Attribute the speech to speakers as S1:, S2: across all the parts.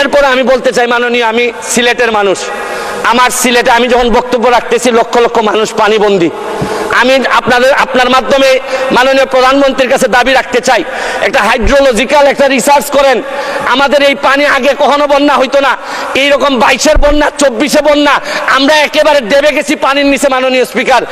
S1: এরপরে আমি বলতে চাই মাননীয়, আমি সিলেটের মানুষ, আমার সিলেটে আমি যখন বক্তব্য রাখতেছি লক্ষ লক্ষ মানুষ পানিবন্দী। আমি আপনার মাধ্যমে মাননীয় প্রধানমন্ত্রীর কাছে দাবি রাখতে চাই, একটা হাইড্রোলজিক্যাল একটা রিসার্চ করেন। আমাদের এই পানি আগে কখনো বন্যা হইতো না, এইরকম 22-এর বন্যা, 24-এ বন্যা, আমরা একেবারে দেবে গেছি পানির নিচে। মাননীয় স্পিকার,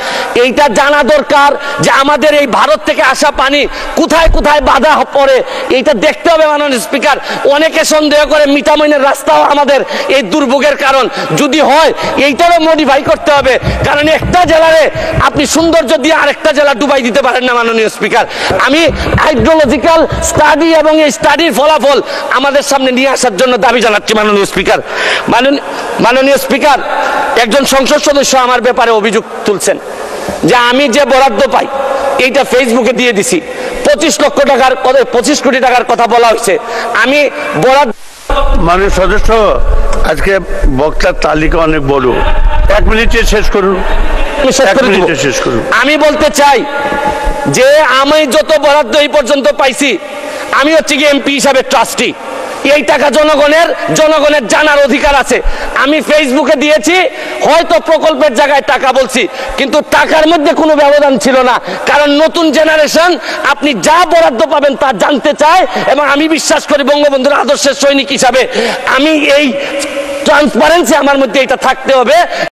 S1: এইটা জানা দরকার যে আমাদের এই ভারত থেকে আসা পানি কোথায় কোথায় বাধা পড়ে, এইটা দেখতে হবে। মাননীয় স্পিকার, অনেকে সন্দেহ করে মিঠামইনের রাস্তাও আমাদের এই দুর্ভোগের কারণ। যদি হয় এইটারও মডিফাই করতে হবে, কারণ একটা জেলারে আপনি সৌন্দর্য দিয়ে আরেকটা জেলা ডুবাই দিতে পারেন না। মাননীয় স্পিকার, আমি হাইড্রোলজিক্যাল স্টাডি এবং এই স্টাডির ফলাফল আমাদের সামনে নিয়ে আসার জন্য দাবি জানাচ্ছি। মাননীয় স্পিকার, মাননীয় স্পিকার, একজন সংসদ সদস্য আমার ব্যাপারে অভিযোগ তুলছেন যে আমি যে বরাদ্দ পাই এইটা ফেসবুকে দিয়ে দিছি। 25 লক্ষ টাকার 25 কোটি টাকার কথা বলা হয়েছে। আমি বরাদ্দ,
S2: মাননীয় সদস্য, আজকে বক্তার তালিকা অনেক বড়, 1 মিনিটে শেষ করুন।
S1: আমি বলতে চাই যে আমি যত বরাদ্দ এই পর্যন্ত পাইছি, আমি হচ্ছে কি এমপি হিসাবে ট্রাস্টি। এই টাকা জনগণের জানার অধিকার আছে। আমি ফেসবুকে দিয়েছি, হয়তো প্রকল্পের জায়গায় টাকা বলছি, কিন্তু টাকার মধ্যে কোনো ব্যবধান ছিল না, কারণ নতুন জেনারেশন আপনি যা বরাদ্দ পাবেন তা জানতে চায়। এবং আমি বিশ্বাস করি বঙ্গবন্ধুর আদর্শের সৈনিক হিসাবে আমি এই ট্রান্সপারেন্সি আমার মধ্যে এটা থাকতে হবে।